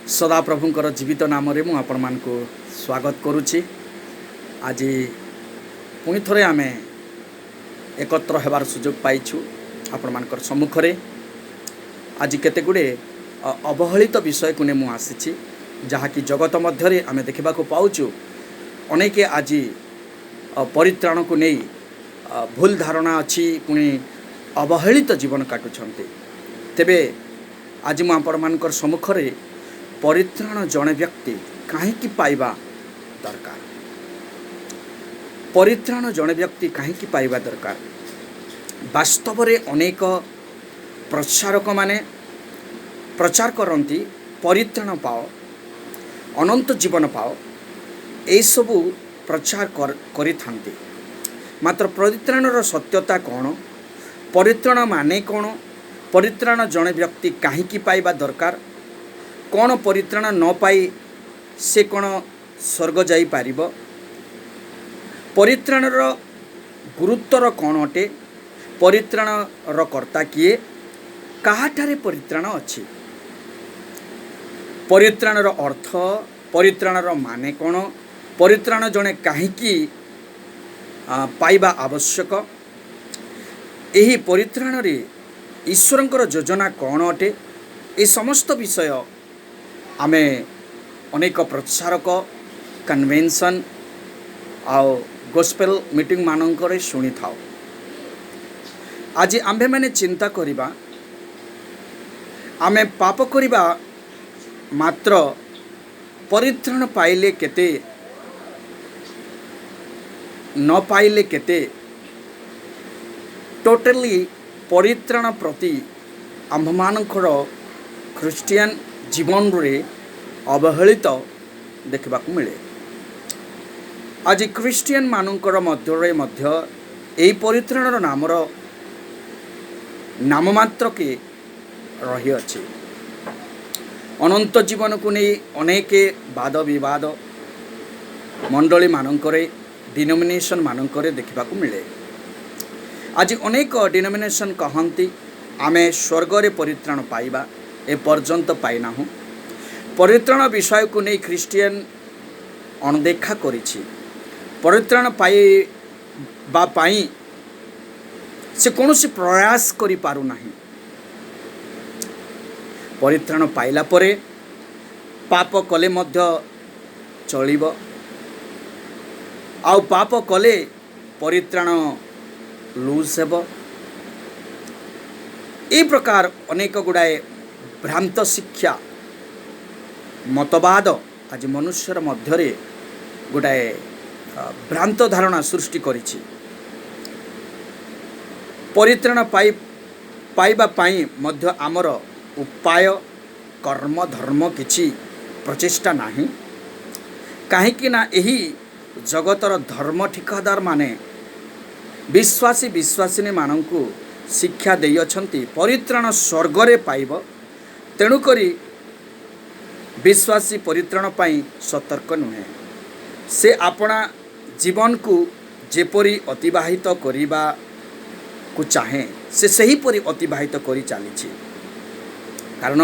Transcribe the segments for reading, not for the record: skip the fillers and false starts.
सदा प्रभुंकर जीवित नाम रे मु आपण मानकु स्वागत करुछि। आज पुणी थरे आमे एकत्र हेबार सुजोग पाइछु आपण मानकर सम्मुख रे। आज केते गुडे अवहेलित विषय को ने मु आसीछि, जहाँकि जगत मध्य रे आमे देखिबा को पाउछु। अनेके आज परित्राण को नहीं भूल धारणा अच्छी, पुणी अवहेलित जीवन काटुछन्ते। तेबे आज मु आपण मानकर सम्मुख रे परित्राण जड़े व्यक्ति कहीं पाइबा दरकार, परित्राण जड़े व्यक्ति कहीं पाइबा दरकार। वास्तव में अनेक प्रचारक माने प्रचार करती परित्राण पाओ, अनंत जीवन पाओ, यही सबू प्रचार करिथांती। मात्र परित्राणर सत्यता कौन, परित्राण माने कौन, परित्राण जड़े व्यक्ति कहीं पाइबा दरकार, कौन परित्राण न पाई से कौन स्वर्ग जाई पारिबो, परित्राणर गुरुत्वर कौन अटे, परित्राणर कर्ता किए, काहाठारे परित्राण अछि, परित्राणर अर्थ, परित्राणर माने कौन, परित्राण जणे काहींकी पाइबा आवश्यक, एही परित्राण रे ईश्वरंकर योजना कौन अटे, ए समस्त विषय आमे अनेक प्रचारक कन्वेंशन आउ गोस्पेल मीटिंग मानकरे शुणी थाओ। आज आम्भे माने चिंता करिबा, आमे पाप करिबा मात्र परित्राण पाइले केते, न पाइले केते, टोटली परित्राण प्रति आम्भमानकर ख्रिस्टियन जीवन रे अवहेलित देखा मिले। आज ख्रिस्टियन मानकर मध्य यही परित्राणर नामर नाममात्र के रही अछि। अनंत जीवन को नहीं अनेक वाद विवाद मंडली मानकरे डिनोमिनेशन मानकरे देखा मिले। आज अनेक डिनोमिनेशन कहती आमे स्वर्ग रे परित्राण पाइबा, ए पर्यंत पाइना हूँ। परित्राण विषय को नहीं ख्रिस्टियन अनदेखा करिछि। परित्राण पाइबा पाई से कौनसी प्रयास करि पारु नाही। परित्राण पाइला परे पाप कले मध्य चलिबो, आउ पाप कले परित्राण लूज हेबो। ए प्रकार अनेक गुड़ाए भ्रांत शिक्षा मतवाद आज मनुष्यर मध्यरे गोटाए भ्रांत धारणा सृष्टि करिछि। परित्राण पाइबा पाई मध्य आमर उपाय कर्म धर्म किछि प्रचेष्टा नाही, काहेकि ना एही जगतर धर्म ठिकादार माने विश्वासी विश्वासिनी मानंकु शिक्षा देई अछंती परित्राण स्वर्गरे पाइब। तेणु करी विश्वासी परित्राण पाई सतर्क नुहे। से अपना जीवन को जेपरी अतिबाहित करिबा को चाहे से सही परी अतिबाहित करी चली। कारण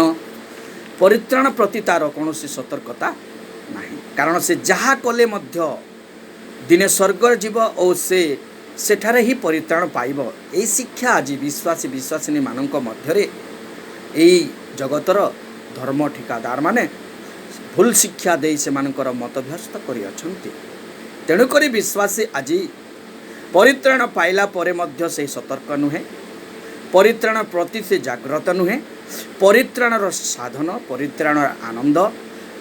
परित्राण प्रति तार कौन सतर्कता नहीं, कारण से जहाँ कले मध्य दिने स्वर्ग जीव और से सेठारे ही परित्राण पाइब। यही शिक्षा आज विश्वासी विश्वासिनी मानक मध्यरे यही जगतर धर्म ठिकादार माने भूल शिक्षा दे से मानकर मतभ्यस्त करि अछंती। तेणुक विश्वासी आज परित्राण पाइला परे मध्य से सतर्क नुहे, परित्राण प्रति से जागृत नुहे, परित्राणर साधन, परित्राणर आनंद,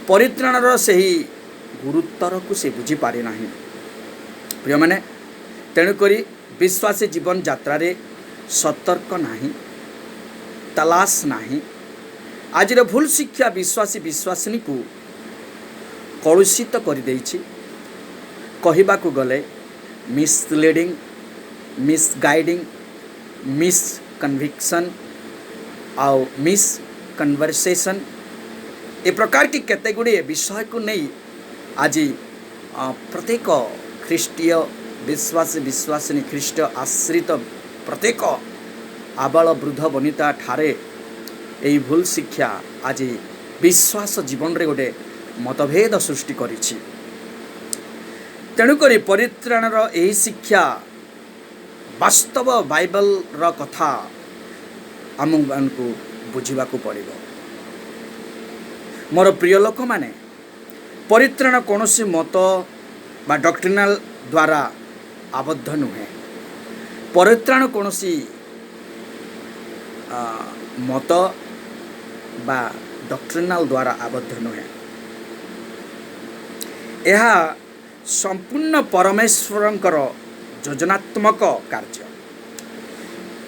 परित्राणर सही गुरुत्वर को से बुझी पारि नाही। प्रिय माने तेणुक विश्वासी जीवन यात्रा रे सतर्क नाही, तलाश नाही। आज भूल शिक्षा विश्वासी विश्वासिनी को कलुषित कर देछि। कहबा को गले मिसलीडिंग, मिसगाइडिंग, मिस कन्विक्शन आउ मिस कन्वर्सेशन, ए प्रकार की केते गुड़े विषय को नहीं आज प्रत्येक ख्रीष्टीय विश्वासी विश्वासिनी ख्रीष्ट आश्रित प्रत्येक आबाल वृद्ध वनिता ठारे यही भूल शिक्षा आज विश्वास जीवन रे गोटे मतभेद सृष्टि करिछि। तेणुकरी परित्राणर यही शिक्षा वास्तव बाइबल र कथा आमको बुझा पड़ो। मोर प्रिय लोक माने परित्राण कौन मत बा डॉक्ट्रिनल द्वारा आबद्ध नुहे। परित्राण कौन मत बा डॉक्ट्रिनल द्वारा आबद्ध नुहे। यह संपूर्ण परमेश्वरंकर योजनात्मक कार्य।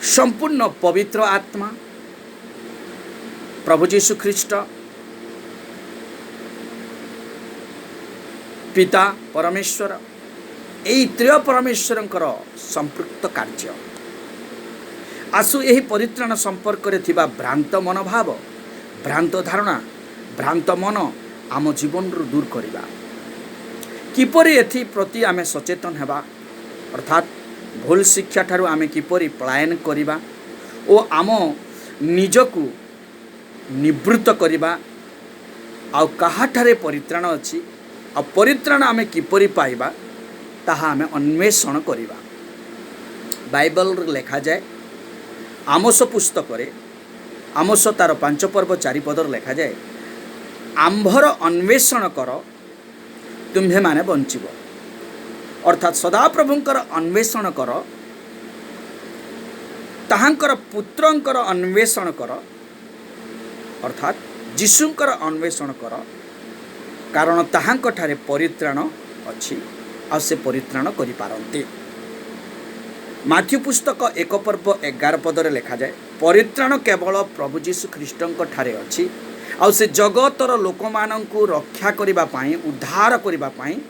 संपूर्ण पवित्र आत्मा प्रभु यीशु ख्रीष्ट पिता परमेश्वर यही त्रय परमेश्वरंकर संपृक्त कार्य। आसु यही परित्राण संपर्क रे थिबा भ्रांत मनोभाव, भ्रांत धारणा, भ्रांत मन आम जीवन रु दूर करिबा। किपरि एथि प्रति आमे सचेतन हेबा, अर्थात भूल शिक्षा ठारू आमे किपरि पलायन करिबा ओ आम निजकु निवृत्त करिबा। आउ काहाठारे परित्राण अछि आ परित्राण आमे किपरि पाइबा ताहा आमे अन्वेषण करिबा। बाइबल लेखा जाए आमोस पुस्तक रे आमोस तार 5 पर्व 4 पदर लेखा जाए, आंभर अन्वेषण कर तुम्हे माने बंचिब। अर्थात सदाप्रभुंकर अन्वेषण कर, ताहांकर पुत्रंकर अन्वेषण कर, अर्थात जीशुंकर अन्वेषण कर, कारण ताहांक ठारे परित्राण अछि आ से परित्राण करि पारंते। माथ्यू पुस्तक 1 पर्व 11 पदरे लेखा जाए, परित्राण केवल प्रभु यीशु ख्रीष्टंक ठारे अछि आ से जगतर लोक मानंकु रक्षा करिबा पाई, उद्धार करिबा पाई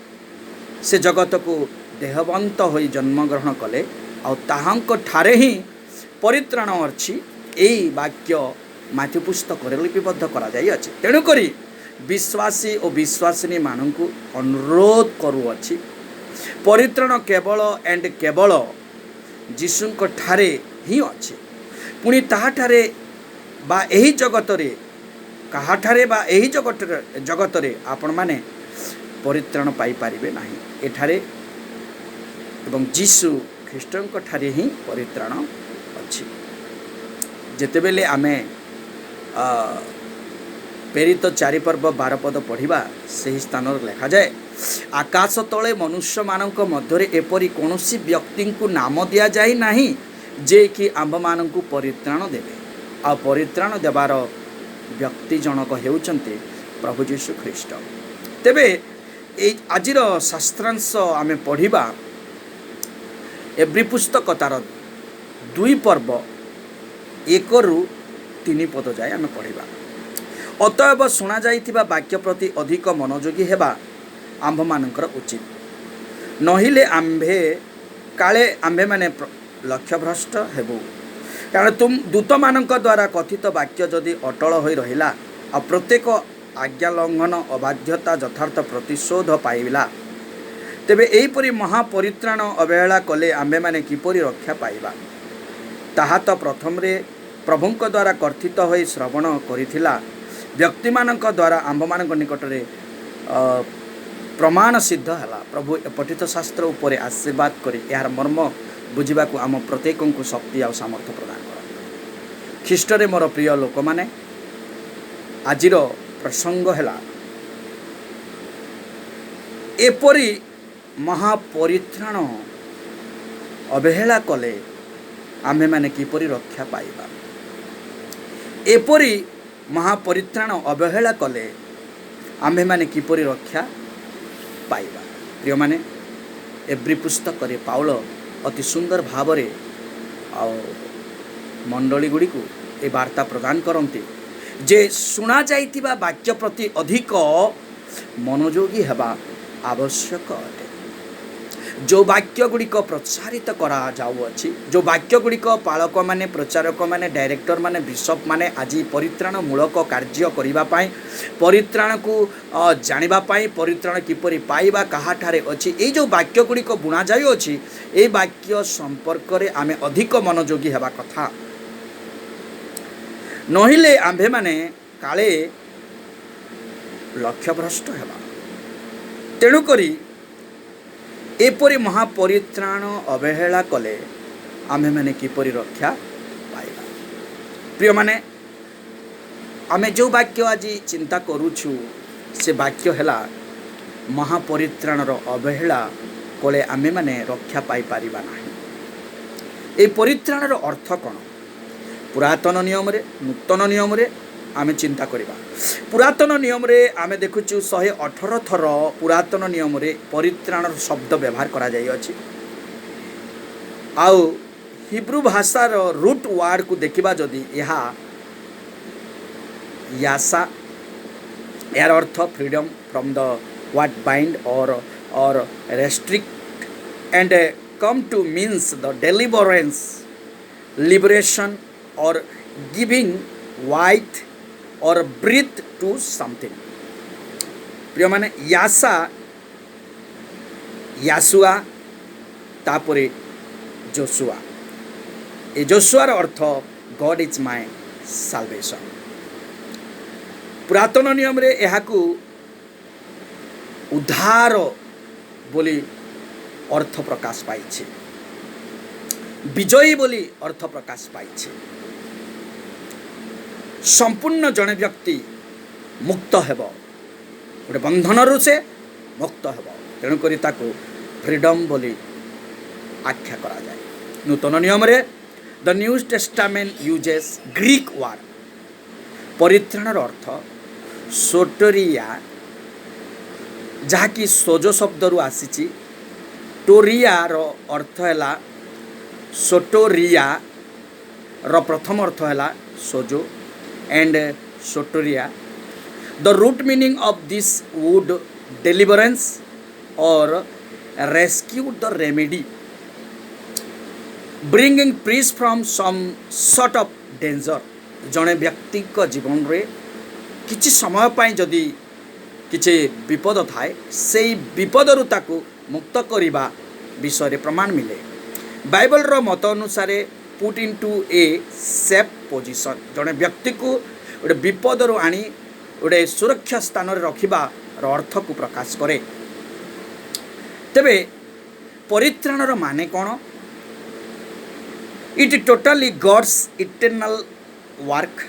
से जगत को देहवंत होई जन्म ग्रहण कले आ ताहांक ठारे ही परित्राण अछि। एई वाक्य माथ्यू पुस्तक रे लिपिबद्ध करा जाई अछि। तेणु करी विश्वासी और विश्वासिनी मानंकु अनुरोध करूअछि, परित्राण केवल एंड केवल जीशुंक ठारे ही अछि। पुणी ताहा ठारे बा एही जगत रे काहा ठारे बा एही जगत रे आपण माने परित्राण पाई पारिबे नाही। एठारे एवं जीशु ख्रीष्टंक ठारे ही परित्राण अछि। जेतेबेले आमे प्रेरित 4 पर्व 12 पद पढ़िबा, सही स्थान लेखा जाए, आकाश तले मनुष्य मानक मध्यरे एपरि कोनोसी व्यक्ति को नाम दिया जाई नाही जे कि आंभ मानकु परित्राण देबे। आ परित्राण देवार व्यक्ति जनक हेउचंते प्रभु यीशु ख्रीष्ट। तेबे आजिर शास्त्रांश आमे पढ़िबा एब्री पुस्तक तार 2 पर्व 1 रु 3 पद जाए आमे पढ़िबा। अतएव शुणा जाइथिबा वाक्य प्रति अधिक मनोयोगी हेबा आंभ मानकर उचित, नहिले आंभे काले आंभे माने लक्ष्य भ्रष्ट हेबु। कारण तुम दूत मानक द्वारा कथित वाक्य जदि अटल होई रहिला आ प्रत्येक आज्ञा लंघन अबाध्यता यथार्थ प्रतिशोध पाइला, तेबे एहीपरि महापरित्राण अवहेला कले आंभे माने किपरि रक्षा पाइबा। ताहा तो प्रथम रे प्रभुंक द्वारा कथित होई श्रवण करिथिला व्यक्ति मानक द्वारा आंभ मानक निकट रे प्रमाण सिद्ध हला। प्रभु पठित शास्त्र उपरे आशीर्वाद करी यार मर्म बुझा को आम प्रत्येक को शक्ति और सामर्थ्य प्रदान कर। ख्रीष्ट रे मोर प्रिय लोक माने आजिर प्रसंग है एपरी महापरित्राण अवहेला कले आम्भे माने किपरि रक्षा पाइबा। एपरी महापरित्राण अवहेला कले आम्भे माने किपरि रक्षा पाइबा। प्रिय माने एब्री पुस्तक रे पाउल अति सुंदर भाव रे मंडली गुड़ी को ए वार्ता प्रदान करते जे शुणा जाइतिबा वाक्य प्रति अधिक मनोयोगी हेबा आवश्यक अटे। जो वाक्य गुड़िक प्रचारित करा जाउअछि, जो वाक्य गुड़िक पालक माने, प्रचारक माने, डायरेक्टर माने, बिशप माने आज परित्राण मूलक कार्य करिबा पाई, परित्राण को जानिबा पाई, परित्राण किपरि पाइबा काहाठारे अछि, ए जो वाक्य गुड़िक बुणा जाउअछि ए वाक्य संपर्क रे आमे अधिक मनोयोगी हेबा कथा। नहिले आम्भे माने काले लक्ष्यभ्रष्ट हेबा। तेणुकरी एपरी महापरित्राण अवहेला कले आमे मैंने किपरि रक्षा पाइबा। प्रिय माने आमे जो वाक्य आज चिंता करूछु से वाक्य हैला महापरित्राणर अवहेला कले आमे माने रक्षा पाई पारिबा नाही। ए परित्राणर अर्थ कौन? पुरातन नियम रे नूतन नियम रे आमे चिंता करिबा। पुरातन नियम रे आमे देखुछु 118 थर पुरातन नियम रे परित्राणर शब्द व्यवहार करा जाई अछि। आउ हिब्रू भाषार रूट वार्ड को देखिबा जदि यहा यासा यार अर्थ freedom from the what bind or restrict and come to means the deliverance, liberation or giving weight or breath to something. प्रिय माने यासा यासुआ तापरे जोशुआ। ए जोशुआर अर्थ गॉड इज माय साल्वेशन। पुरातन नियम रे एहाकू उद्धार बोली अर्थ प्रकाश पाइछे, विजयी बोली अर्थ प्रकाश पाइछे। संपूर्ण जने व्यक्ति मुक्त हेबो, गोटे बंधन से मुक्त हेबो। तेणु करी ताको फ्रीडम बोली आख्या करा जाए। नूतन नियम रे the new testament uses Greek word परित्राणर अर्थ सोटोरिया, जहाँकि सोजो शब्द रु आसीची। टोरिया रो अर्थ हैला सोटोरिया रो प्रथम अर्थ हैला सोजो एंड सोटोरिया। The root meaning of this would deliverance or rescue the remedy, bringing peace from some sort of danger. जड़े व्यक्ति को जीवन रे किछि समय पाई जदि किछि विपद थाए से विपद रु ताकू मुक्त करिबा विषय प्रमाण मिले। बाइबल रो मत अनुसार put into a safe position, जड़े व्यक्ति को गोटे विपद रु आनी गोटे सुरक्षा स्थान रे रखिबा रो अर्थ को प्रकाश करे। तेबे परित्राणर माने कौन? It totally God's eternal work,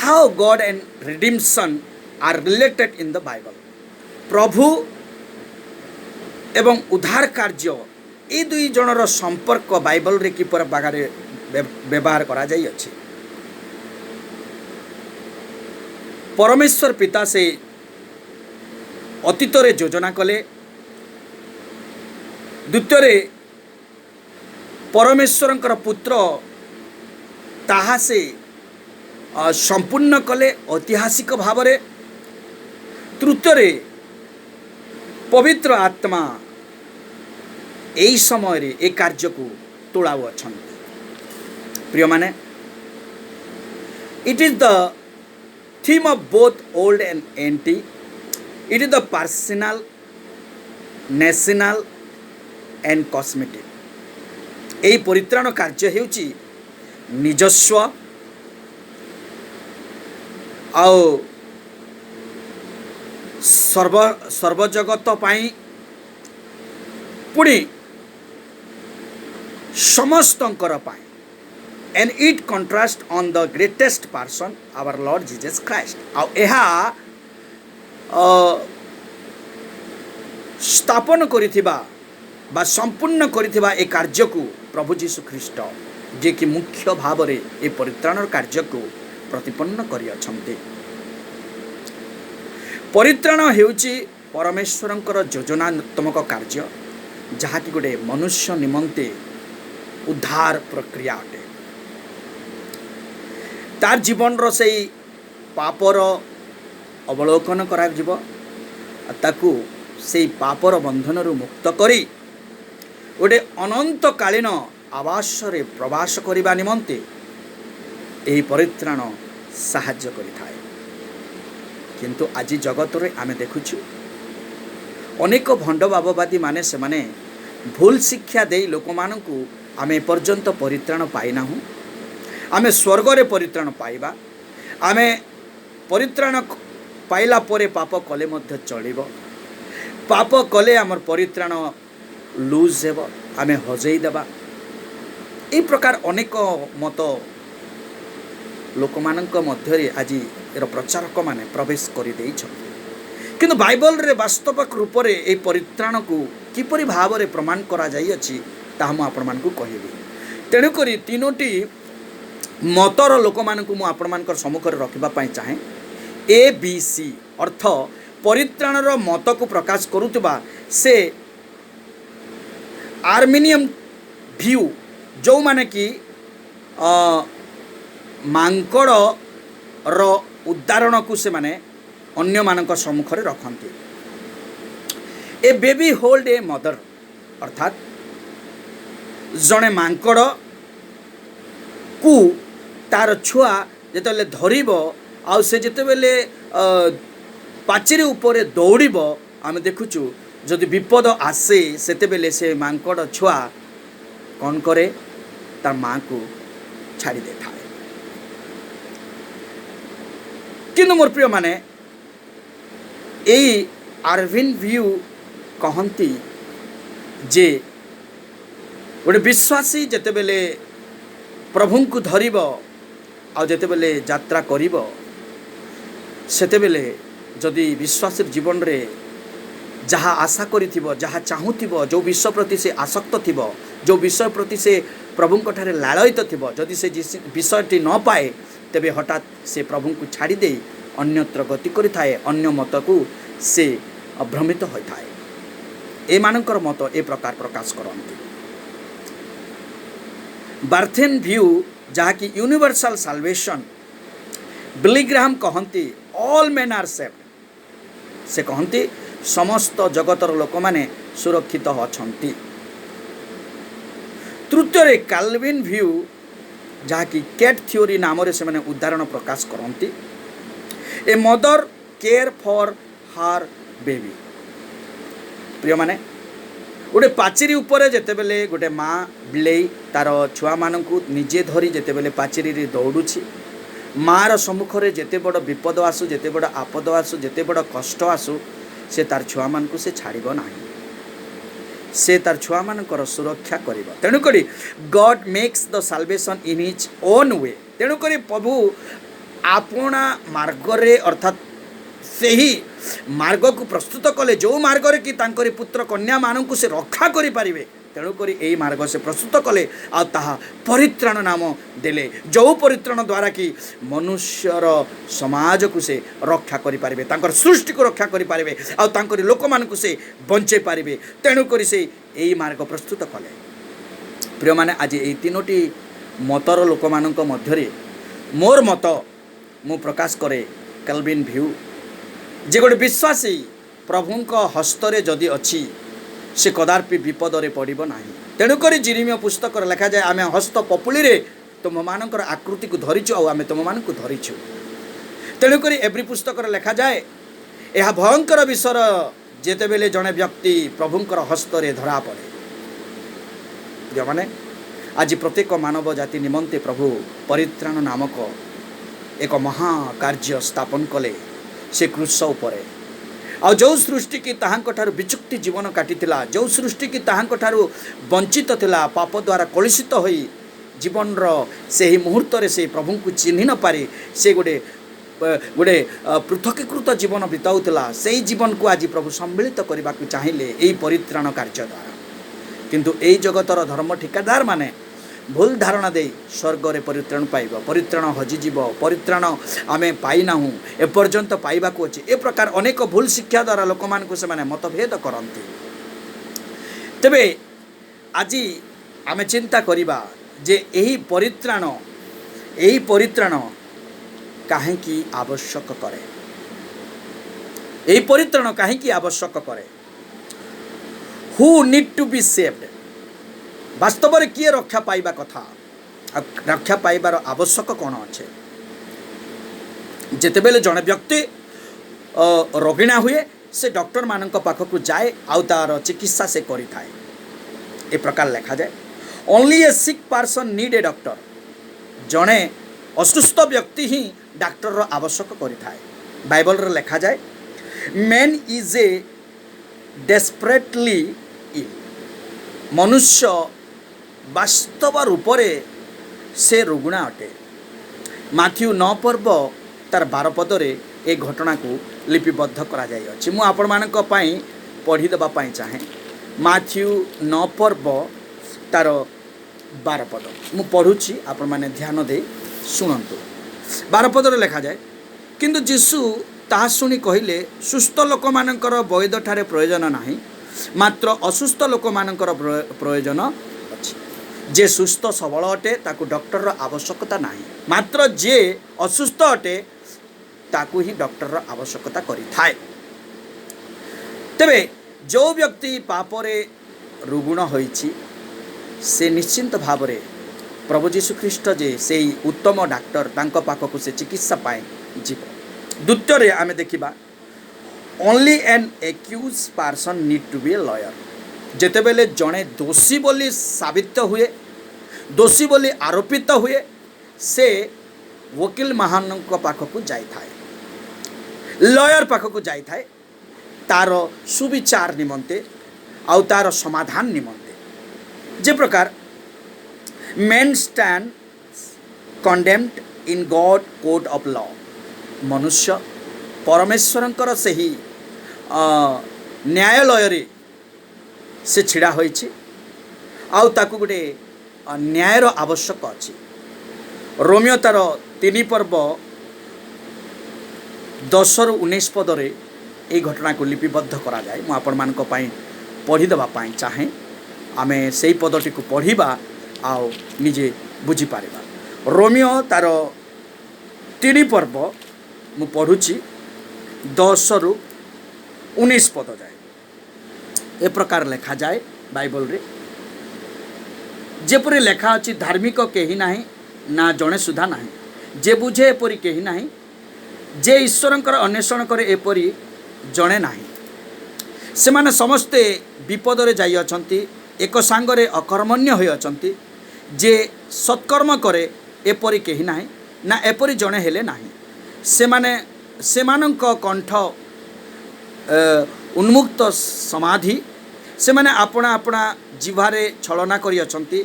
how God and redemption are related in the Bible. प्रभु एवं उद्धार कार्य ए दुई जनर संपर्क बाइबल रे किपर बागारे व्यवहार करा जाई अछि। परमेश्वर पिता से अतीत रे योजना कले, द्वितीय रे परमेश्वरंकर पुत्र ताहा से संपूर्ण कले ऐतिहासिक भाव रे, तृतीय रे पवित्र आत्मा एई समय रे ए कार्य को तोड़ाउ अछंती। प्रिय माने it is the theme of both old and anti. It is the personal, national and cosmetic. एई परित्राण कार्य हेउची निजस्व आओ सर्वजगत पाई, पुणी समस्तंकर पाई। And it contrast on the greatest person our Lord Jesus Christ. आ एहा स्थापन करिथिबा बा संपूर्ण करिथिबा ए कार्य को प्रभु जीशु ख्रीस्ट जे कि मुख्य भाव रे ए परित्राण कार्य को प्रतिपन्न करि अछंती। परित्राण हेउची परमेश्वरंकर योजनात्मक कार्य, जहाँ कि गोटे मनुष्य निमंते उद्धार प्रक्रिया अटे। तार जीवन रो से पापर अवलोकन करा जिवो, ताकू से पापर बंधन रु मुक्त करी गोटे अनंत कालीन आवास रे प्रवास करिबा निमंते एही परित्राण साहाय्य करिथाए। किंतु आज जगत रे आमे देखुछु अनेक भंड बाबवादी माने से माने भूल शिक्षा दे लोक मानकू आमे पर्यंत परित्राण पाइना हूँ। आमे स्वर्ग रे परित्राण पाइबा, आमे परित्राण पाइला परे पाप कले मध्य चलिब पाप कले आमर परित्राण लूज हेब आमे हजेई देबा ए प्रकार अनेक मत लोक मानक मध्य आज एर प्रचारक माने प्रवेश कर किंतु बाइबल रे वास्तविक रूप रे ए परित्राण को किपरि भाव रे प्रमाण करा जाई अछि ताहा मु आपण मानकु कहिबी। तेणु करी तीनोटी मतर लोक मानकु मु आपण मानकर सम्मुख रे रखिबा पई चाहे। ए बी सी अर्थ परित्राणर मत को प्रकाश करुतबा से आर्मेनियम व्यू जो माने कि मांकड़ रो उदाहरण को से माने अन्य मानक सम्मुख रे रखंती। ए बेबी होल्ड ए मदर अर्थात जड़े मांकड़ को तार छुआ जिते धरब आउ से जिते बेले पाचेरी उपरे दौड़ आम देखुचु जदि विपद आसे सेते बेले से मांकड़ छुआ कौन करे तार माँ को छाड़ी दे था। किंतु मोर प्रिय माने यही आरविन व्यू कहती जे गोटे विश्वासी जेते बेले प्रभु को धरिब आ जेते बेले यात्रा करिब सेते बेले जदि विश्वासी जीवन रे जहाँ आशा करिथिबो जहाँ चाहूथिबो जो विषय प्रति से आसक्त थिबो जो विषय प्रति से प्रभु ठारे लालयित थिबो जदि से विषयटी न पाए तेबे हठात से प्रभु को छाड़ी दे अन्यत्र गति करि थाए अन्य मत को से भ्रमित होता है। ए मानकर मत ए प्रकार प्रकाश करती। बार्थेन व्यू जहाँकि यूनिवर्सल साल्वेशन बिली ग्राहम कहती ऑल मेन आर सेव्ड से कहती समस्त जगतर लोक माने सुरक्षित अछंती। तृतीय कैल्विन व्यू जहाँकि कैट थ्योरी नाम से मैंने उदाहरण प्रकाश करती। ए मदर केयर फॉर हार बेबी प्रिय माने गोटे पाचेरी उपरे जेते बेले गोटे माँ बिलेई तार छुआ मानकु निजे धरी जेते बेले पाचेरी रे दौड़ुछि मार सम्मुख रे जेते बड़ विपद आसु जेते बड़ आपद आसु जेते बड़ कष्ट आसु से तार छुआ मानकु से छाड़िबो नाही से तार छुआ मानकर सुरक्षा करिबो। तेणु करी God makes the salvation in his own way. तेणु करी प्रभु आपना मार्ग रे अर्थात से ही मार्ग को प्रस्तुत कले जो मार्ग रे कि तांकरी पुत्र कन्या मानकु से रक्षा करि पारिबे। तेणु करी एई मार्ग से प्रस्तुत कले आ ताहा परित्राण नाम देले जो परित्राण द्वारा कि मनुष्यर समाज को से रक्षा करि पारिबे तांकर सृष्टि को रक्षा करि पारिबे आ तांकरी लोक मानकु से बंचे पारिबे। तेणु करी से एई मार्ग प्रस्तुत कले। प्रिय माने आज एई तीनोटी मतर लोक मानक मध्यरे मोर मत मु प्रकाश करे कैल्विन व्यू जे गोटे विश्वासी प्रभुंक हस्तरे जदि अच्छी से कदापि विपद रे पड़िबो नाही। तेणुक जिरिमिया पुस्तक लिखा जाए आमे हस्त पपुली रे तुम मानकर आकृति को धरिछु आ आमे तुम मान को धरिछु। तेणुक एवरी पुस्तक लिखा जाए यह भयंकर विषय जेते बेले जड़े व्यक्ति प्रभुंकर हस्तरे धरा पड़े। जो माने आज प्रत्येक मानव जाति निमंते प्रभु परित्राण नामक एक महाकार्य स्थापन कले से क्रूस उपरे आ जो सृष्टि की ताहांक ठारू विचुक्ति जीवन काटिथिला जो सृष्टि की ताहांक ठारू वंचित थिला पाप द्वारा कलुषित होई जीवन रो से ही मुहूर्त रे से प्रभु को चिन्हि न पारे से गोटे पृथकीकृत जीवन बिताउथिला से जीवन को आज प्रभु सम्मिलित करबा को चाहिए एई परित्राण कार्य द्वारा। किंतु एई जगतर धर्म ठिकादार माने भूल धारणा दे स्वर्ग रे परित्राण पाइब परित्राण हजिजीव परित्राण आमे पाई नाहु एपर्यंत पाइबा को अछि ए प्रकार अनेक भूल शिक्षा द्वारा लोक मान को से माने मतभेद करंती। तबे आज आमे चिंता करिबा जे एही परित्राण काहे की आवश्यक करे एही परित्राण काहे की आवश्यक करे who need to be saved वास्तव में किए रक्षा पाइबा कथा रक्षा पाइबार आवश्यक कौन अच्छे जिते बेले जड़े व्यक्ति रोगिणा हुए से डॉक्टर मान पाखक जाए आउ तार चिकित्सा से करि थाए। ए प्रकार लिखा जाए ओनली ए सिक पर्सन नीड ए डॉक्टर जड़े असुस्थ व्यक्ति ही डाक्टर आवश्यक करि थाए बाइबल रे लिखा जाए मैन इज ए डेस्परेटली इल मनुष्य वास्तव रूप से रुग्णा अटे। माथ्यू 9 पर्व तार 12 पदरे ए घटना को लिपिबद्ध करा जाय अछि। मु आपण मानक पई पढ़ी देबा पई चाहे माथ्यू 9 पर्व तार 12 पद मु पढ़ुछि आपण माने ध्यान दे सुनंतु। 12 पदरे लिखा जाए किंतु जीशु ताहा शुणी कहिले सुस्थ लोक मानकर वैद ठारे प्रयोजन नाही मात्र असुस्थ लोक मानकर प्रयोजन अछि। जे सुस्थ सबल अटे ताकू डॉक्टर रो आवश्यकता नाही मात्र जे असुस्थ अटे ताकू ही डॉक्टर रो आवश्यकता करि थाए। तेबे जो व्यक्ति पापरे रुग्ण होइछि से निश्चिंत भावरे प्रभु जीशु ख्रीष्ट जे से उत्तम डाक्टर तांको पाखकु से चिकित्सा पाए जीव। द्वितीय आमे देखिबा only an accuse person need to be a lawyer. जेतेबेले जड़े दोषी बोली साबित हुए दोषी बोली आरोपित हुए से वकील महान पाखकु जाई थाए लॉयर पाखकु जाई थाए तार सुविचार निमंते आउ तार समाधान निमंते। जे प्रकार main stand condemned in God court of law मनुष्य परमेश्वरंकर सही न्यायालय से छिड़ा होइछि आउ ताकू गोटे न्यायर आवश्यक अछि। रोमियो तार 3 पर्व 10 रु 19 पदरे এই घटना को लिपिबद्ध करा जाए। मु आपण मानक पई पढ़ी देबा पई चाहे आमे सेही पदटी को पढ़िबा आउ निजे बुझी पारिबा। रोमियो तार 3 पर्व मु पढ़ुछि 10 रु 19 पद जाए। ए प्रकार लिखा जाए बाइबल रे जेपरि लेखा अछि धार्मिक केही नाही ना जणे सुधा नाही जे बुझे एपरि केही नाही जे ईश्वरंकर अन्वेषण करे एपरि जणे नाही। सेमाने समस्ते विपद रे जाई अछंती एक सांगरे अकर्मण्य होई अछंती जे सत्कर्म करे एपरि केही नाही ना एपरि जणे हेले नाही। सेमाने सेमानंक कंठ उन्मुक्त समाधि सेमाने आपणा आपणा जिभारे छलना करी अछंती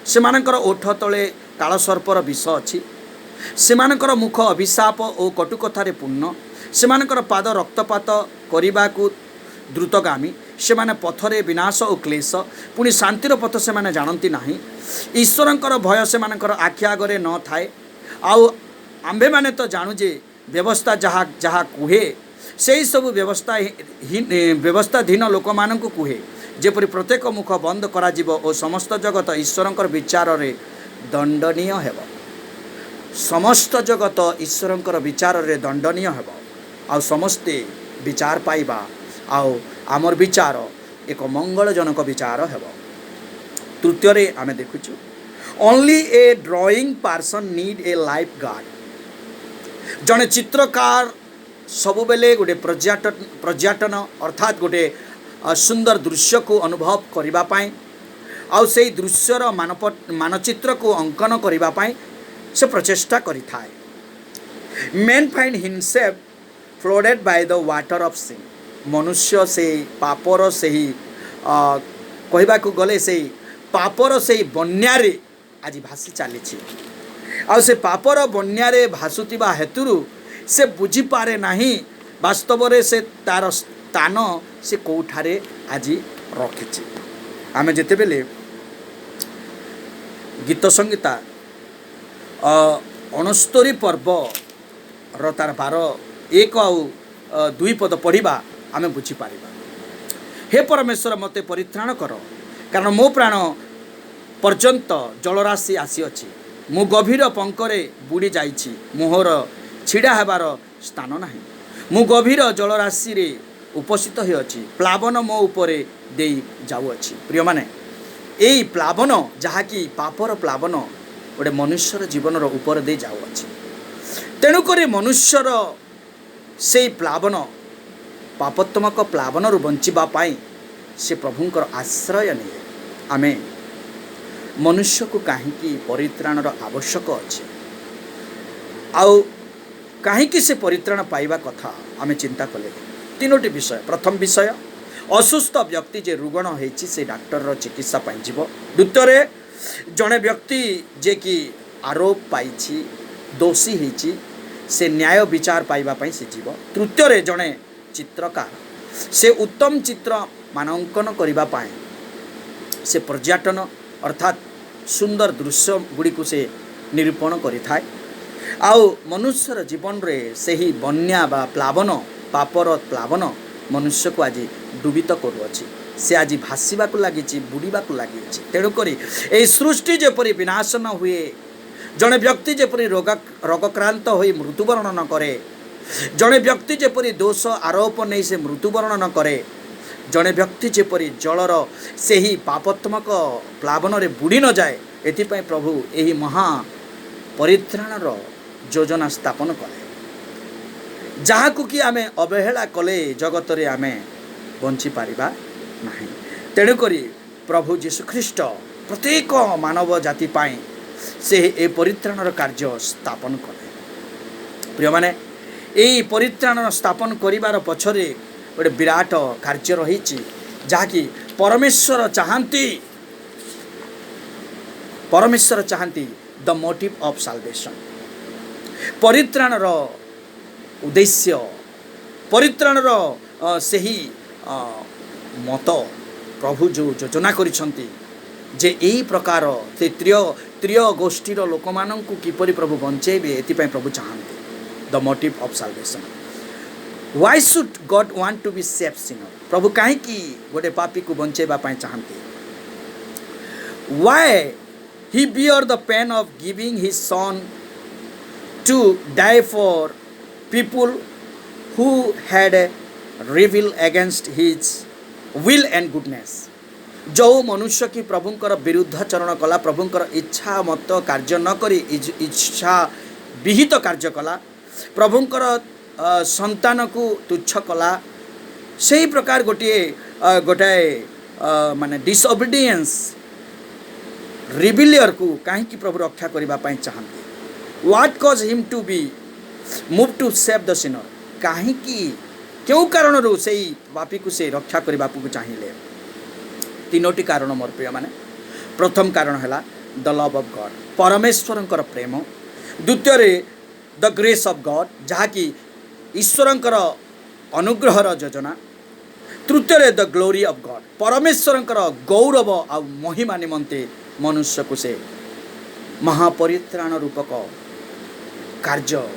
सेमानंकर ओठ तळे काल सर्पर विष अछि सेमानंकर मुख अभिशाप और कटुकथारे पूर्ण सेमानंकर पाद रक्तपात करिबाकू द्रुतगामी सेमाने पथरे विनाश और क्लेश पुणी शांतिर पथ सेमाने जानती नाही। ईश्वरंकर भय सेमानंकर आखि आगरे न थाए आउ आंबे माने तो जानू जे व्यवस्था जहाँ जहाँ कुहे से सब व्यवस्थाधीन लोक मानक कुहे जेपरि प्रत्येक मुख बंद करा जिवो और समस्त जगत ईश्वरंकर विचार रे दंडनीय हेबो। समस्त जगत ईश्वरंकर विचार रे दंडनीय हेबो आ समस्ते विचार पाइबा आउ आमर विचार एक मंगलजनक विचार हेबो। तृतीय रे आमे देखुछु only a drawing person need a lifeguard. जने चित्रकार सबु बेले गोटे पर्यटन अर्थात गोटे सुंदर दृश्य को अनुभव करिबा पाई आउ से दृश्यर मानचित्र को अंकन करिबा पाई से प्रचेष्टा करि थाए। Man find himself flooded by the water of sin. मनुष्य से पापर से ही कहबा को गले से पापर से बन्यारे आज भासी चली आ से पापर बन्यारे भासुतिबा हेतुरु से बुझी पारे नहीं वास्तव रे से तार स्थान से कोठारे आज रखिछि। आमे जेते बेले गीत संगीता 69 पर्व र तार 12 1 आउ 2 पद पढ़िबा आमे बुझी पारिबा। हे परमेश्वर मते परित्राण कर कारण मो प्राण पर्यंत जलराशि आसी अछि मु गभीर पंकरे बुड़ी जाइछि मोहर छिड़ा हेबार स्थान नाही मु गभीर जलराशि रे उपस्थित हो अछि प्लावन मो उपरे देई जाउ अछि। प्रिय माने एई प्लावन जहा कि पापर प्लावन गोटे मनुष्यर जीवन रो ऊपर दे जाउ अछि तेणु करी मनुष्यर से प्लावन पापत्मक प्लावन रु बंचिबा पाई से प्रभुंकर आश्रय ने आमे मनुष्य को कहीं परित्राणर आवश्यक अच्छे आउ कहीं से परित्राण पाइबा कथा आमे चिंता कले तीनोटी विषय। प्रथम विषय असुस्थ व्यक्ति जे रुग्ण होइछि से डाक्टर रो चिकित्सा पाई जीव। द्वितीय जड़े व्यक्ति जे कि आरोप पाइछि दोषी होइछि से न्याय विचार पाइबा पाई से जीव। तृतीय जड़े चित्रकार से उत्तम चित्र मानांकन करबा पाए से पर्यटन अर्थात सुंदर दृश्य गुड़ी को से निरूपण करिथाय। आउ मनुष्यर जीवन रे सही बन्या बा प्लावन पापर प्लावन मनुष्य को आज डूबित करुअछि। से आज भासीबा को लागिछि बुड़ीबा को लागिछि। तेणुकरी ए सृष्टि जेपरि विनाश न हुए जड़े व्यक्ति जेपरि रोगक्रांत होई मृत्युवरण न करे जड़े व्यक्ति जेपरि दोष आरोप नहीं से मृत्युवरण न करे जड़े व्यक्ति जेपरि जलर से ही पापत्मक प्लावन रे बुड़ी न जाए एथिपाई प्रभु एही महा परित्राणर योजना स्थापन कले जहाकू कि आमे अवहेला कले जगत रे आमे बंची पारिबा नाही। तेणुकरी प्रभु जीशु ख्रीष्ट प्रत्येक मानव जाति पाई से ए परित्राणर कार्य स्थापन कले। प्रिय माने एई परित्राण स्थापन करिवार पछरे गोटे विराट कार्य रही जहाँकि परमेश्वर चाहती द मोटिव ऑफ साल्वेशन परित्राणर उद्देश्य परित्राणर सही मत प्रभु जो योजना करिसंती जे एही प्रकार से त्रिय गोष्ठीर लोक माननकु किपरि प्रभु बंचेबे एथिपाई प्रभु चाहती the motive of solvation. Why should God want to be save sinner? प्रभु कहीं की गोटे पापी को बंचेबा पाई चाहते। Why he bear the pain of giving his son to die for people who had rebelled against his will and goodness? जो मनुष्य की प्रभुंकर विरुद्ध चरण कला प्रभुंकर इच्छा मत कार्य न करी इच्छा विहित कार्य कला प्रभुंकर संतान को तुच्छ कला से प्रकार गोटाए माने डिसओबीडियंस रिबिलियर को कहीं की प्रभु रक्षा करबा पाई चाहते। What cause him to be move to save the sinner कहीं की क्यों कारण रो से पापी को से रक्षा करबा को चाहिए। तीनोटी कारण मोर प्रिय माने प्रथम कारण है द लव ऑफ गॉड परमेश्वरंकर प्रेम। द्वितीय द ग्रेस ऑफ गॉड जहाँकि ईश्वरंकर अनुग्रहर योजना। तृतीय द ग्लोरी ऑफ गॉड परमेश्वरंकर गौरव आ महिमा निमंते मनुष्य को से महापरित्राण रूपक कार्य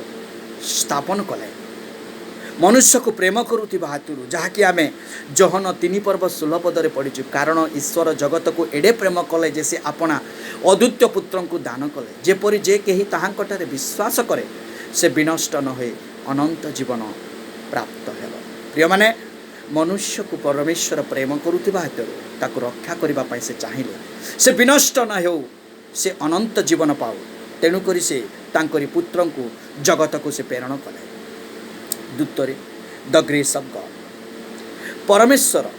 स्थापन कले। मनुष्य को प्रेम करुथिबा हातुरु जहाँकि आमे जोहन 3 पर्व 16 पदरे पढ़िछु कारण ईश्वर जगत को एडे प्रेम कले जे से आपना अद्वितीय पुत्र को दान कले जेपरि जे केही ताहांकटारे विश्वास करे से विनष्ट न होए अनंत जीवन प्राप्त हेब। प्रिय माने मनुष्य को परमेश्वर प्रेम करुथिबा हेतु ताको रक्षा करिबा पाई से चाहिए से विनष्ट न हो से अनंत जीवन पाओ। तेणु करी से तांकरी पुत्र को जगत को से प्रेरण कले। द्वितीय द ग्रेस ऑफ गॉड परमेश्वर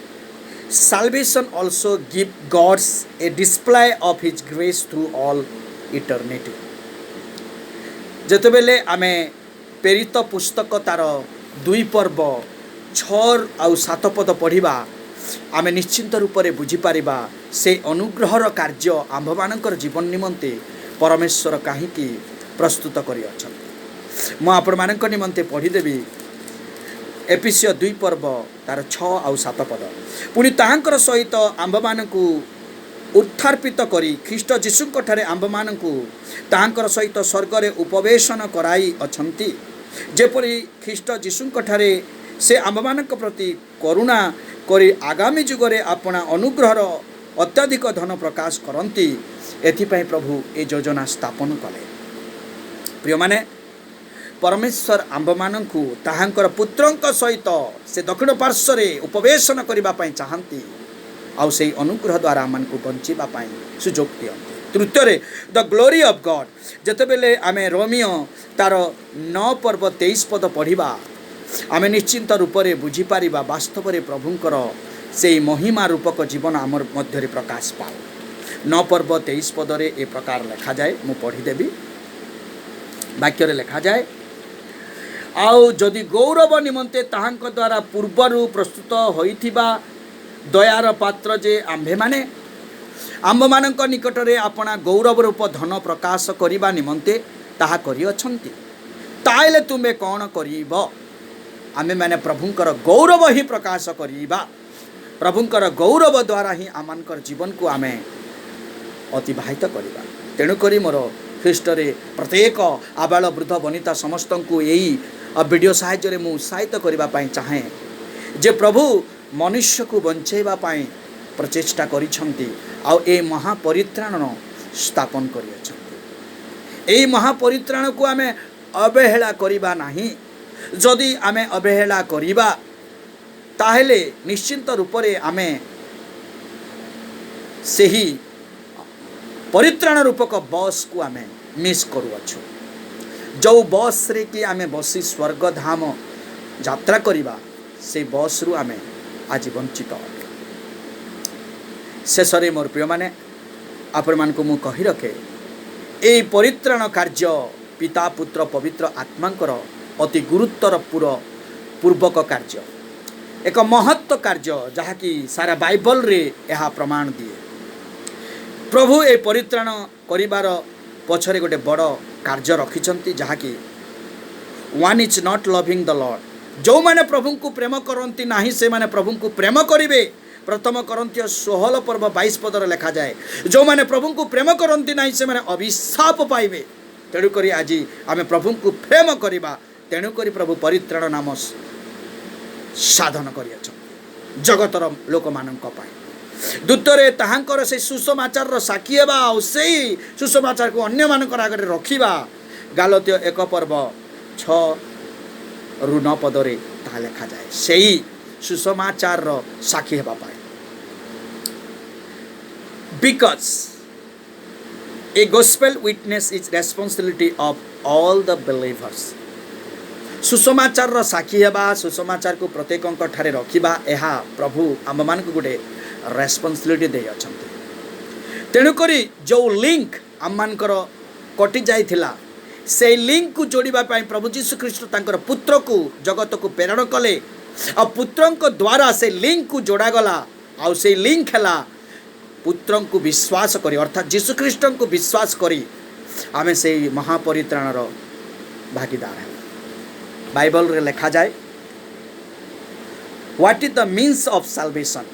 salvation also give God's a display of his grace through all eternity. जेतेबेले आमे प्रेरित पुस्तक तार 2 पर्व 6 आउ 7 पद पढ़िबा आमे निश्चिंत रूप से बुझीपारिबा से अनुग्रहर कार्य आम्भमानकर जीवन निमंते परमेश्वर कहीं प्रस्तुत करि अछंती। मु आपण मानक निमंते पढ़ीदेवी एफिसियो 2 पर्व तार 6 आउ 7 पद पुणी ताहांकर सहित आम्भमानकु उत्थापित करी ख्रीष्ट जीशुंक ठारे आम्भमानकु ताहांकर सहित स्वर्ग रे उपवेशन कराई अछंती जेपरि ख्रीष्ट जीशुंक ठारे से आम्भमानक प्रति करुणा करी आगामी जुगरे आपना अनुग्रहर अत्यधिक धन प्रकाश करंती एथिपाई प्रभु ए योजना स्थापन कले। प्रिय माने परमेश्वर आम्भमानंकु ताहांकर पुत्रंक सहित से दक्षिण पार्श्व उपवेशन करबा पाई चाहंती आउ से अनुग्रह द्वारा आमको बंचीबा पाई सुजोग दियंती। तृतीय द ग्लोरी ऑफ गॉड जेतेबेले आमे रोमियो तार 9 पर्व 23 पद पढ़िबा आमे निश्चिंत रूप से बुझीपारिबा वास्तव में प्रभुंकर से महिमा रूपक जीवन आमर मध्य प्रकाश पाओ। 9 पर्व 23 पदरे ए प्रकार लिखा जाए मु पढ़ीदेवी वाक्य लिखा जाए आउ जदि गौरव निमंते ताहांक द्वारा पूर्वरु प्रस्तुत होइथिबा दयार पात्र जे आम्भे माने आम्भ मानक निकटरे आपणा गौरव रूप धन प्रकाश करिबा निमंते ताहा करिअछंती ताइले तुमे कौन करिब आमे माने प्रभुंकर गौरव ही प्रकाश करिबा प्रभुंकर गौरव द्वारा ही आमानकर जीवन को आमे अतिबाहित करिबा तेणु करी मोर ख्रीष्टरे प्रत्येक आबाल वृद्ध वनिता समस्त को यही वीडियो साहाय्य मु उत्साहित करिबा पई चाहे जे प्रभु मनुष्य को बंचेबा पई प्रचेष्टा करिछंती आ ए महापरित्राण स्थापन करिछंती एई महापरित्राण को आमे अवहेला करिबा नाही जदि आमे अवहेला करिबा ताहेले निश्चिंत रूप रे आमे सेही परित्राण रूपक बस को आमे मिस करूअछु जो बस रे कि आमे बसी स्वर्ग धाम यात्रा करिबा से बस रु आमे आज वंचित शेष रे मोर प्रिय माने आपण मान को मु कहि रखे ए परित्राण कार्य पिता पुत्र पवित्र आत्मांकर अति गुरुत्वर पूर्वक कार्य एक महत्व कार्य जहाँकि सारा बाइबल रे यह प्रमाण दिए प्रभु ए परित्राण करिबार पछरे गोटे बड़ कार्य रखिछंती जहाँकि one is not loving the Lord जो माने प्रभु को प्रेम करती नाही से माने प्रभु को प्रेम करिवे प्रथम करंतिय 16 पर्व 22 पदर लिखा जाए जो माने प्रभु को प्रेम करती नाही से माने अभिशाप पाइबे तेणु करी आज आमे प्रभु को प्रेम करिबा तेणु करी प्रभु परित्राण नाम साधन करियछन जगतर लोक मानक पाई द्वितीय ताहांकर से सुसमाचार साक्षी हेबा और से सुसमाचार को अन्य मानकर आगे रखिबा गालतीय 1 पर्व 6 रु 9 पदरे ता लिखा जाए सेही सुसमाचार साक्षी हेबा पाई because a gospel witness is responsibility of all the believers सुसमाचार साक्षी हेबा सुसमाचार को प्रत्येक ठारे रखिबा एहा प्रभु आम मान को गोटे रेस्पॉन्सिबिलिटी दे अछंती तेणु करी जो लिंक आम मानकर कटि जाइथिला से लिंक को जोड़िबा पाई प्रभु यीशु ख्रीष्ट तांकर पुत्र को जगत को प्रेरण कले आ पुत्र द्वारा से लिंक को जोड़ा गला आ से लिंक हैला पुत्र को विश्वास करी अर्थात यीशु ख्रीष्ट को विश्वास करी आमे से महापरित्राणर भागीदार है बाइबल रे लिखा जाए what is the means of salvation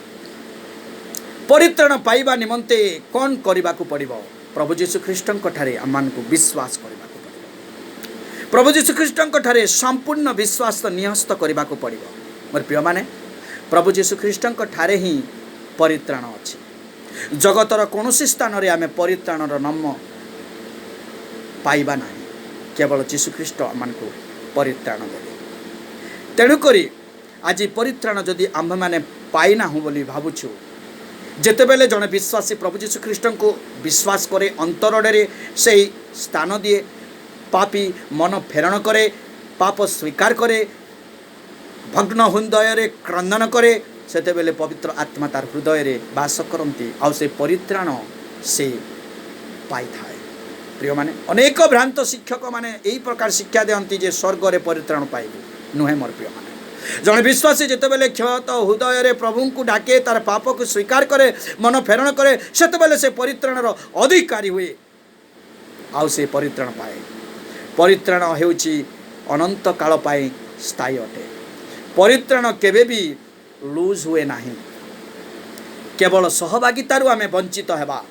परित्राण पाइबा निमंते कौन करने को पड़ो प्रभु यीशु ख्रीष्ट ठारे आम को विश्वास करने को पड़ो प्रभु यीशु ख्रीष्ट ठारे संपूर्ण विश्वास निहस्त करने को पड़ो मोर प्रिय माने प्रभु यीशु ख्रीष्ट ठारे ही परित्राण अच्छी जगतर कौन स्थान रे आमे परित्राणर नाम पाइबा नहीं केवल यीशु ख्रीष्ट आम को परित्राण देले तेणुक आज परित्राण जदि आम मैंने पाइना बोली भावुछु जेतेबेले जड़े विश्वासी प्रभु यीशु ख्रीष्ट को विश्वास करे अंतरड़े से स्थान दिए पापी मन फेरण करे पाप स्वीकार करे भग्न हृदय क्रंदन करे सेतेबेले पवित्र आत्मा तार हृदय रे वास करती आउ से परित्राण से पाई थाए प्रिय माने अनेक भ्रांत शिक्षक माने यही प्रकार शिक्षा देती जे स्वर्ग रे परित्राण पाइबे नुहे मोर प्रिय माने जड़े विश्वासी जितेबेले क्षत हृदय रे प्रभु को डाके तार पाप को स्वीकार करे मन फेरण करे सेतेबेले से परित्राणर अधिकारी हुए आउ से परित्राण पाए परित्राण हेउची अनंत काल पाए स्थायी अटे परित्राण केबे भी लूज हुए नहीं केवल सहभागितारु आमे वंचित हेबा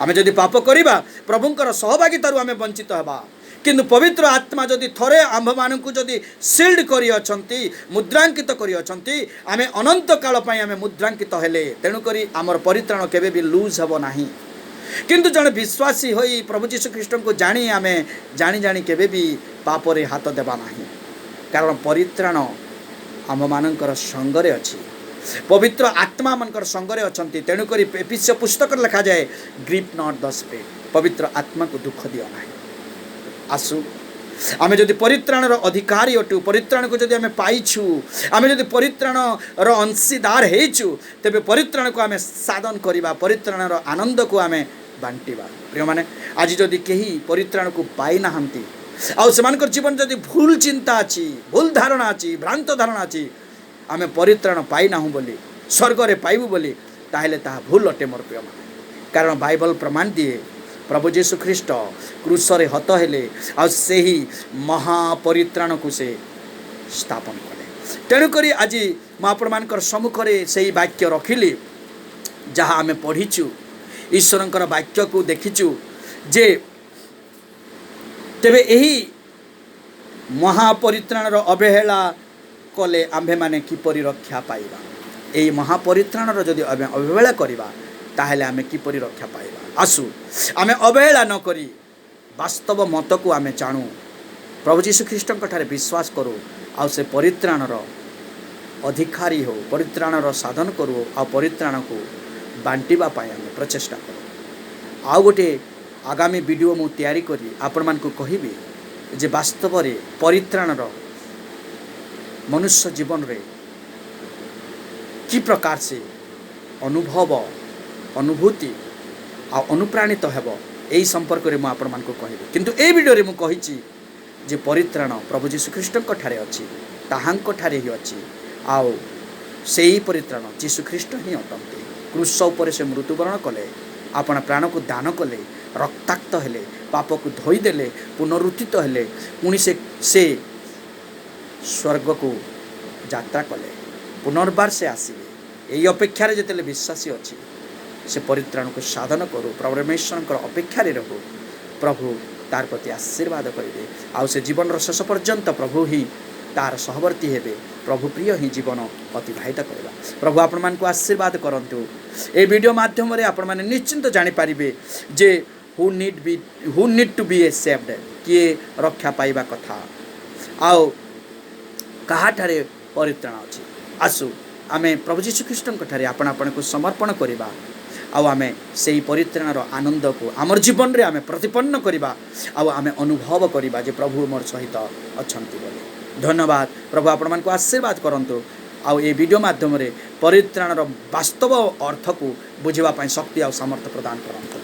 आमे जदि पाप करिबा प्रभुंकर सहभागितारु आमे वंचित हेबा किंतु पवित्र आत्मा जदि थरे आम्भ मानकु जदि सील्ड करी अछंती मुद्रांकित करी अछंती आमे अनंत काल पई आमे मुद्रांकित हेले तेणु करी आमर परित्राण केबे भी लूज हबो नाही किंतु जने विश्वासी होई प्रभु यीशु ख्रीष्ट को जानी आमे जानी जानी केबे भी पाप रे हाथ देबा नाही कारण परित्राण आम मानकर संगरे अछि पवित्र आत्मा मानकर संगरे अछंती तेणु करी एफिसियों पुस्तक लिखा जाए ग्रीप नॉट द स्पिरिट पवित्र आत्मा को दुख दियो नाही आसु आमे जदि परित्राणर अधिकारी अटू परित्राण को जदि आमे पाइछु आमे जदि परित्राणर अंशीदार हेचु तेबे परित्राण को आमे साधन करिबा परित्राणर आनंद को आमे बांटिबा प्रिय माने आज जदि केही परित्राण को पाई नाहंती आउ सेमानकर जीवन जदि भूल चिंता अच्छी भूल धारणा अच्छी भ्रांत धारणा अच्छी आमे परित्राण पाई ना बोली स्वर्ग रे पाइबू बोली ताहेले ताहा भूल अटे मोर प्रिय मान कारण बाइबल प्रमाण दिए प्रभु जीशु ख्रीष्ट क्रूस रे हत हेले आ सेही महापरित्राण को से स्थापन कले तेणुकरी आज मैं आपणमानकर सम्मुखरे सेही वाक्य रखिली जहाँ आमे पढ़ीचु ईश्वरंकर वाक्य को देखीचु जे तेबे यही महापरित्राणर अवहेला कले आम्भे माने किपरि रक्षा पाइबा यही महापरित्राणर जदि आमे अवहेला करिबा ताहेले आमे किपरि रक्षा पाइबा आसु आमे अवहेला न करी वास्तव मत को आमे जाणु प्रभु जीशु ख्रीष्टଙ୍କ ठारे विश्वास करू आ से परित्राणर अधिकारी हो परित्राणर साधन करू आ परित्राण को बांटिबा पाई आमे प्रचेष्टा करू आ गोटे आगामी वीडियो मु तैयारी करी आपण मान को कहिबी जे वास्तव रे परित्राणर मनुष्य जीवन रे कि प्रकार से अनुभव अनुभूति आ अनुप्राणित हेबो एई संपर्क रे मु आपण मान को कहिबी किंतु ए वीडियो रे मु कहिची जे परित्राण प्रभु जीशु ख्रीष्टଙ୍କ ठारे अछि ताहांक ठारे ही अछि आउ सेही परित्राण जीशु ख्रीष्ट ही अटंती क्रूस उपर से मृत्युवरण कले आपण प्राण को दान कले रक्ताक्त हेले पाप को धोई देले पुनरुत्थित हेले पुणी से स्वर्ग को यात्रा कले पुनर्बार से आसिले यही अपेक्षा जिते विश्वासी अच्छी से परित्राण को साधन करू परमेश्वर अपेक्षा रहू प्रभु तार प्रति आशीर्वाद करेंगे आउ से जीवन शेष पर्यंत प्रभु ही तार सहवर्ती हेबे प्रभु प्रिय ही जीवन अतिबाहित करवा प्रभु आपण मान को आशीर्वाद करंतु ए वीडियो माध्यम रे आपण माने निश्चिंत जानि पारिबे जे who need to be a saved किए रक्षा पाइबा कथा आउ कहा ठारे परित्राण अछि आसु आमे प्रभु जीशु ख्रीष्टଙ୍କ ठारे आपण आपण को समर्पण करिबा आउ आमे सेही परित्राणर आनंद को आमर जीवन रे आमे प्रतिपन्न करिबा आउ आमे अनुभव करिबा जे प्रभु मोर सहित अछंती बोली धन्यवाद प्रभु आपण मान को आशीर्वाद करंतु आउ ए वीडियो माध्यम रे परित्राणर वास्तव अर्थ को बुझिबा पई शक्ति आउ सामर्थ्य प्रदान करंतु।